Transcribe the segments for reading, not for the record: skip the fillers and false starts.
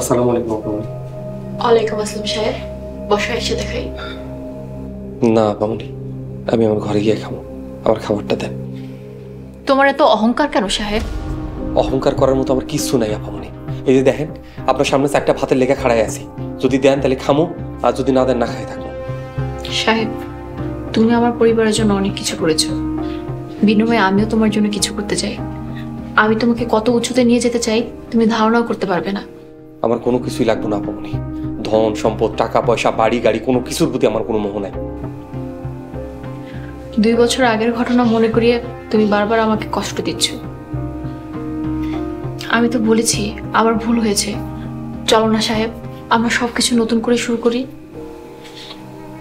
আসসালামু আলাইকুম আপু। ওয়ালাইকুম আসসালাম সাহেব, বসা এসে দেখাই। না আপামনি, আমি আমার ঘরে গিয়ে খাবো, আমার খাবারটা দেন। তোমার এত অহংকার কেন সাহেব? অহংকার করার মতো আমার কিচ্ছু নাই আপামনি। এই যে দেখেন, আপনার সামনে একটা ভাতের লেখা খাড়াই আছি, যদি দেন তাহলে খামো, আর যদি না দেন না খাই থাকবো। সাহেব, তুমি আমার পরিবারের জন্য অনেক কিছু করেছো, বিনিময়ে আমিও তোমার জন্য কিছু করতে চাই। আমি তোমাকে কত উঁচুতে নিয়ে যেতে চাই তুমি ধারণাও করতে পারবে না। আমার কোনো কিছুই লাগবে না আপামনি, ধন সম্পদ টাকা পয়সা বাড়ি গাড়ি কোনো কিছুর প্রতি আমার কোনো মোহ নাই। 2 বছর আগের ঘটনা মনে করিয়ে তুমি বারবার আমাকে কষ্ট দিচ্ছ। আমি তো বলেছি আমার ভুল হয়েছে, চলো না সাহেব, আমরা সবকিছু নতুন করে শুরু করি।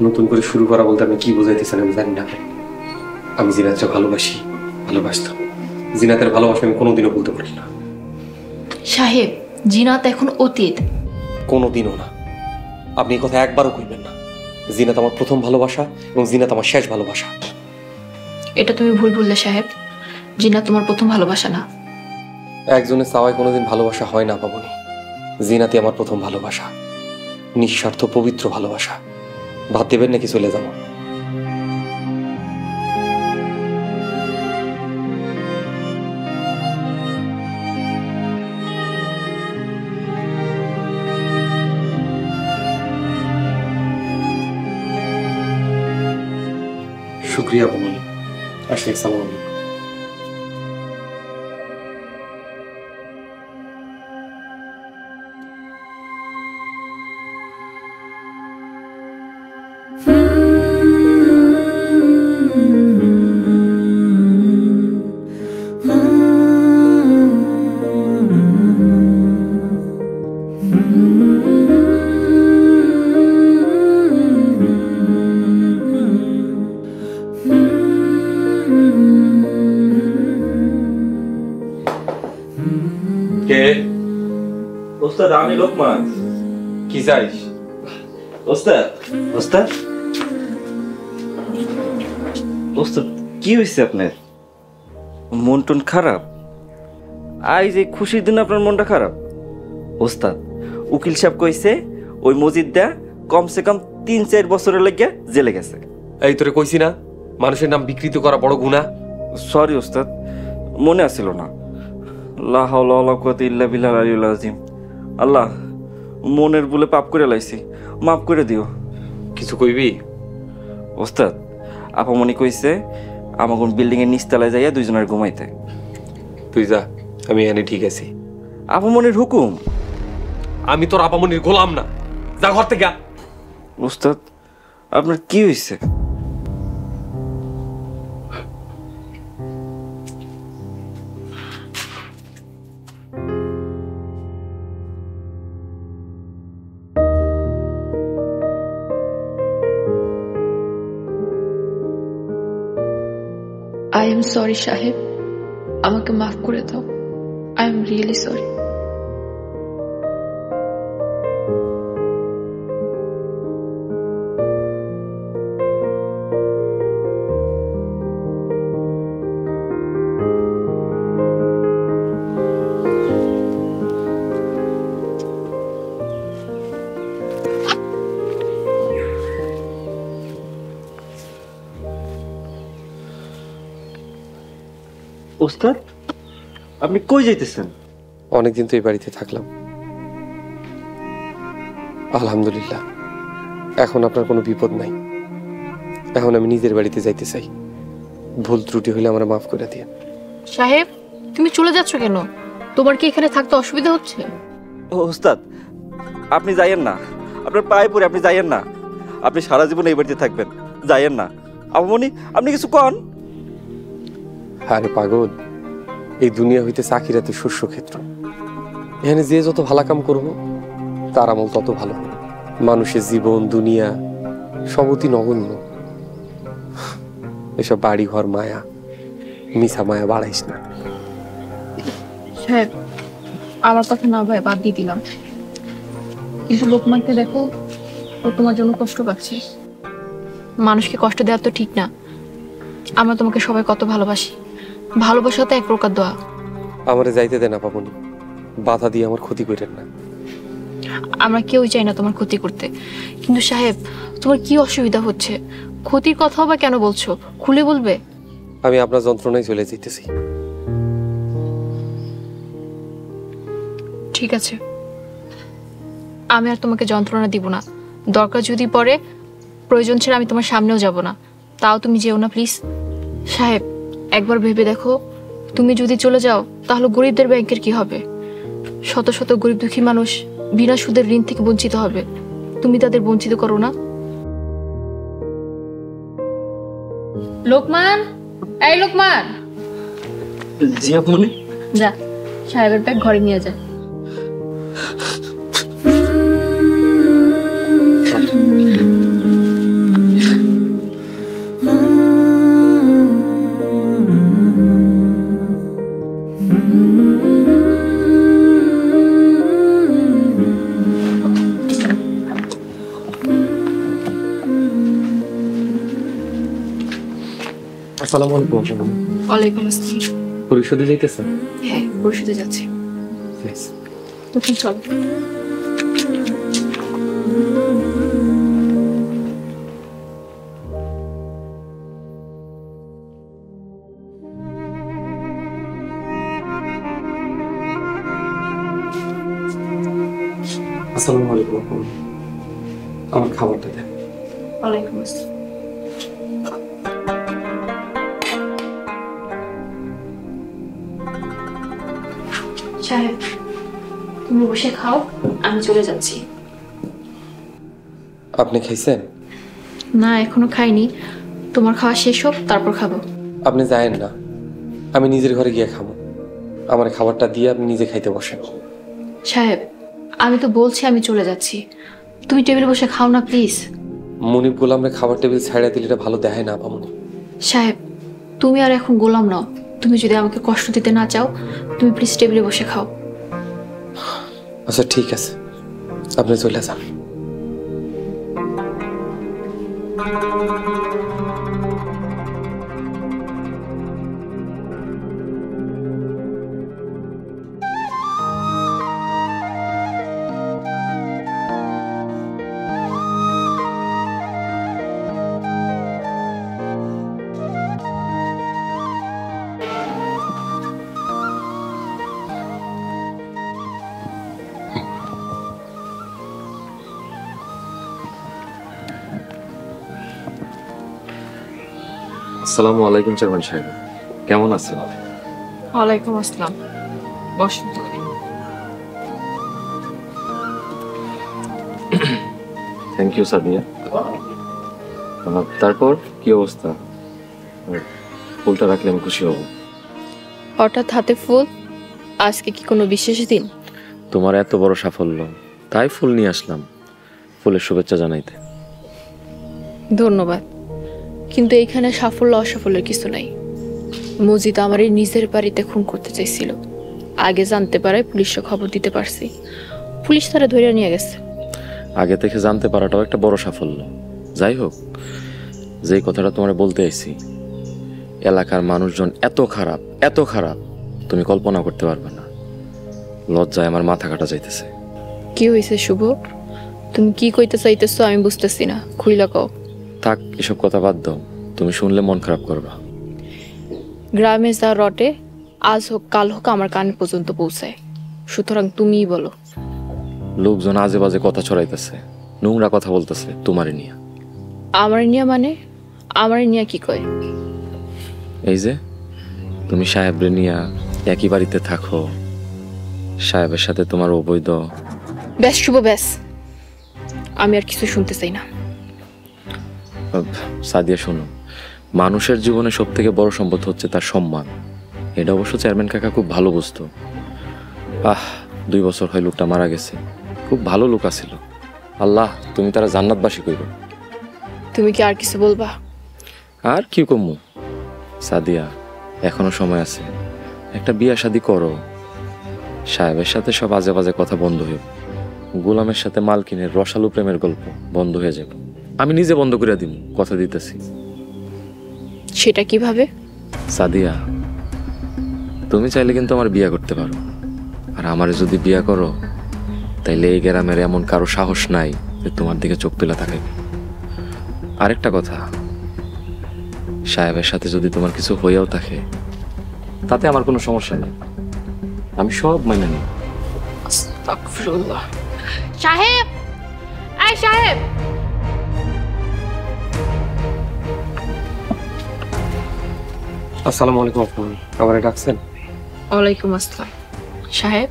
নতুন করে শুরু করা বলতে আমি কি বোঝাইতেছেন আমি জানি না। আমি জিনাতকে ভালোবাসি, ভালোবাসতাম। জিনাতের ভালোবাসা আমি কোনোদিনও বলতে পারি না। সাহেব, জিনাত এখন অতীত। কোনোদিনও না, আপনি এই কথা একবারও কইবেন না। জিনাত আমার প্রথম ভালোবাসা এবং জিনাত আমার শেষ ভালোবাসা। এটা তুমি ভুল বললে সাহেব, জিনাত তোমার প্রথম ভালোবাসা না। একজনের চাওয়ায় কোনোদিন ভালোবাসা হয় না পাবনি। জিনাতি আমার প্রথম ভালোবাসা, নিঃস্বার্থ পবিত্র ভালোবাসা। ভাত দেবেন নাকি চলে যাবো? শুক্রিয়া পাবনি, আসলে সালাম আলাইকুম। কে? ওস্তাদ, আমি লোকমান। কি চাইস? ওস্তাদ, ওস্তাদ, ওস্তাদ, কি হয়েছে আপনার? মন টন খারাপ? আজ এই খুশির দিন আপনার মনটা খারাপ? ওস্তাদ, উকিল সাহেব কইছে ওই মজিদটা কমসে কম 3-4 বছরের লাগিয়া জেলে গেছে। এই তোরে কইছি না মানুষের নাম বিকৃত করা বড় গুনাহ। সরি ওস্তাদ, মনে আসছিল না। লা হাওলা ওয়ালা কুওয়াতা ইল্লা বিল্লাহিল আলিয়্যিল আযীম। আল্লাহ, মনের ভুলে পাপ করে লাইছি, মাফ করে দিও। কিছু কইবি? ওস্তাদ, আপামনি কইছে আমাকে বিল্ডিং এর নিচতলায় যাইয়া দুইজনের ঘুমাইতে। তুই যা, আমি এখানে ঠিক আছি। আপামনির হুকুম। আমি তোর আপামনির গোলাম না, যা ঘর থেকে। ওস্তাদ, আপনার কি হয়েছে? আই এম সরি সাহেব, আমাকে মাফ করে দাও। I am really sorry. ওস্তাদ, আপনি কই যাইতেছেন? অনেকদিন তো এই বাড়িতে থাকলাম, আলহামদুলিল্লাহ এখন আপনার কোনো বিপদ নাই। এখন আমি নিজের বাড়িতে যাইতে চাই। ভুল ত্রুটি হইলে আমার মাফ করে দিয়ে। সাহেব, তুমি চলে যাচ্ছ কেন? তোমার কি এখানে থাকতে অসুবিধা হচ্ছে? ওস্তাদ, আপনি যাইয়েন না, আপনার পায়ে পড়ে আপনি যাইয়েন না। আপনি সারা জীবন এই বাড়িতে থাকবেন, যাইয়েন না। আপামনি, আপনি কিছু কন। আরে পাগল, এই দুনিয়া হইতে চাকিরাতে শস্য ক্ষেত্র। এখানে যে যত ভালো কাম করবো তার আমল তত ভালো। মানুষের জীবন দুনিয়া সব অতি নগণ্য। এসব বাড়ি ঘর মায়া, মিছা মায়া বাড়াইস না। সাহেব, আমার কথা না ভাই বাদ দিয়ে দিলাম, কিন্তু লোকমানকে দেখো, ও তোমার জন্য কষ্ট পাচ্ছে। মানুষকে কষ্ট দেওয়া তো ঠিক না। আমরা তোমাকে সবাই কত ভালোবাসি, ভালোবাসা তো এক প্রকার দোয়া। আমারে যাইতে দেন আপামনি, বাধা দিয়ে আমার ক্ষতি করেন না। আমরা কেউ চাই না তোমার ক্ষতি করতে, কিন্তু সাহেব তোমার কি অসুবিধা হচ্ছে? ক্ষতির কথাও বা কেন বলছো, খুলে বলবে? আমি আপনার যন্ত্রণায় চলে যেতেছি। ঠিক আছে, আমি আর তোমাকে যন্ত্রণা দিব না। দরকার যদি পড়ে, প্রয়োজন ছিল আমি তোমার সামনেও যাব না, তাও তুমি যেও না প্লিজ। সাহেব একবার ভেবে দেখো, তুমি যদি চলে যাও তাহলে গরিবদের ব্যাংকের কি হবে? শত শত গরিব দুঃখী মানুষ বিনা সুদের ঋণ থেকে বঞ্চিত হবে। তুমি তাদের বঞ্চিত করো না। লোকমান, এই লোকমান, জি আপনি। যা সাহেবের ব্যাগ ঘরে নিয়ে যা। আসসালামু আলাইকুম। ওয়ালাইকুম আসসালাম। পরিষদে যাইতেছেন? হ্যাঁ, পরিষদে যাচ্ছি। তুমি চলো। আসসালামু আলাইকুম। আমার খাবারটা দেন। ওয়ালাইকুম আসসালাম। সাহেব তুমি বসে খাও, আমি চলে যাচ্ছি। আপনি খাইছেন? না, এখনো খাইনি। তোমার খাওয়া শেষ হোক তারপর খাবো। আপনি যায়েন না, আমি নিজের ঘরে গিয়ে খাবো। আমার খাবারটা দিয়ে আপনি নিজে খাইতে বসেন। সাহেব আমি তো বলছি আমি চলে যাচ্ছি, তুমি টেবিলে বসে খাও না প্লিজ। মনিব গোলামরে খাবার টেবিল ছাড়া দিলে এটা ভালো দেখায় না আপামনি। সাহেব তুমি আর এখন গোলাম নাও, তুমি যদি আমাকে কষ্ট দিতে না চাও তুমি প্লিজ টেবিলে বসে খাও। আচ্ছা ঠিক আছে, আপনি চলে যান। আসসালামু আলাইকুম চেয়ারম্যান সাহেব, কেমন আছেন? ওয়ালাইকুম আসসালাম। বসুন। Thank you Sadia. তারপর কি অবস্থা? ফুলটা রাখলে আমি খুশি হব। হঠাৎ হাতে ফুল, আজকে কি কোনো বিশেষ দিন? তোমার এত বড় সাফল্য, তাই ফুল নিয়ে আসলাম ফুলের শুভেচ্ছা জানাইতে। ধন্যবাদ, কিন্তু এইখানে সাফল্য অসাফল্যের কিছু নাই। মজিদ আমার এই নিজের বাড়িতে খুন করতে চাইছিল, আগে জানতে পারায় পুলিশে খবর দিতে পারছি, পুলিশ তারা ধরে নিয়ে গেছে। আগে থেকে জানতে পারাটাও একটা বড় সাফল্য। যাই হোক, যেই কথাটা তোমার বলতে আইছি, এলাকার মানুষজন এত খারাপ, এত খারাপ, তুমি কল্পনা করতে পারবে না। লজ্জায় আমার মাথা কাটা যাইতেছে। কি হয়েছে শুভ? তুমি কি কইতে চাইতেছো আমি বুঝতেছি না, খুইলা কও। থাক, এসব কথা বাদ দাও, তুমি শুনলে মন খারাপ করবা। গ্রামে যা রটে আজ হোক কাল হোক আমার কানে পর্যন্ত পৌঁছায়, সুতরাং তুমিই বলো। লোকজন আজে বাজে কথা ছড়াইতেছে, নোংরা কথা বলতেছে তোমারে নিয়ে। আমার নিয়া মানে? আমার নিয়া কি কয়? এই যে তুমি সাহেবরে নিয়া একই বাড়িতে থাকো, সাহেবের সাথে তোমার অবৈধ। ব্যাস শুভ ব্যাস, আমি আর কিছু শুনতে চাই না। সাদিয়া শোনো, মানুষের জীবনে সব থেকে বড় সম্পদ হচ্ছে তার সম্মান। এটা অবশ্য চেয়ারম্যান কাকা খুব ভালো বুঝতো। 2 বছর হয় লোকটা মারা গেছে, খুব ভালো লোক আছিল। আল্লাহ তুমি তারা জান্নাতবাসী কইরো। তুমি কি আর কিছু বলবা? আর কি কমু সাদিয়া, এখনো সময় আছে, একটা বিয়া শাদী করো। সাহেবের সাথে সব আজে বাজে কথা বন্ধ হইব, গোলামের সাথে মালকিনের রসালো প্রেমের গল্প বন্ধ হয়ে যাবে। আমি নিজে বন্ধ করে দিব, কথা দিতেছি। সেটা কিভাবে? সাদিয়া, তুমি চাইলে কিন্তু আমার বিয়া করতে পারো, আর আমারে যদি বিয়া করো তাইলে এই গ্রামের এমন কারো সাহস নাই যে তোমার দিকে চোখ তুলে থাকে। আরেকটা কথা, সাহেবের সাথে যদি তোমার কিছু হইয়াও থাকে তাতে আমার কোনো সমস্যা নেই, আমি সব মেনে নিই। আস্তাগফিরুল্লাহ। সাহেব, এই সাহেব। আসসালামু আলাইকুম আপু, আমারে ডাকছেন? ওয়ালাইকুম আসসালাম। সাহেব,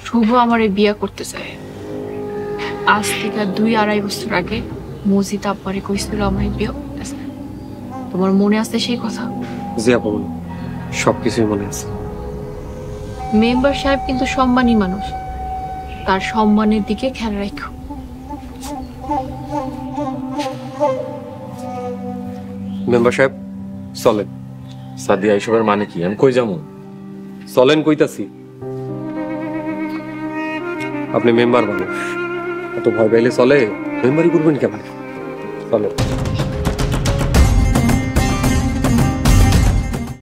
শুভ আমারে বিয়া করতে চায়। আজ থেকে 2-2.5 বছর আগে মসজিদ আব্বারে কইছিল আমারে বিয়া করতে চায়। তোমার মনে আছে সেই কথা? জি আপু, সবকিছুই মনে আছে। মেম্বার সাহেব কিন্তু সম্মানী মানুষ, তার সম্মানের দিকে খেয়াল রাখো। মেম্বার সাহেব চলেন। সাদিয়া, এইসবের মানে কি? আমি কই যাবো? চলেন কইতাছি। আপনি মেম্বার মানুষ, এত ভয় পাইলে চলে? মেম্বারই করবেন কেন? চলেন।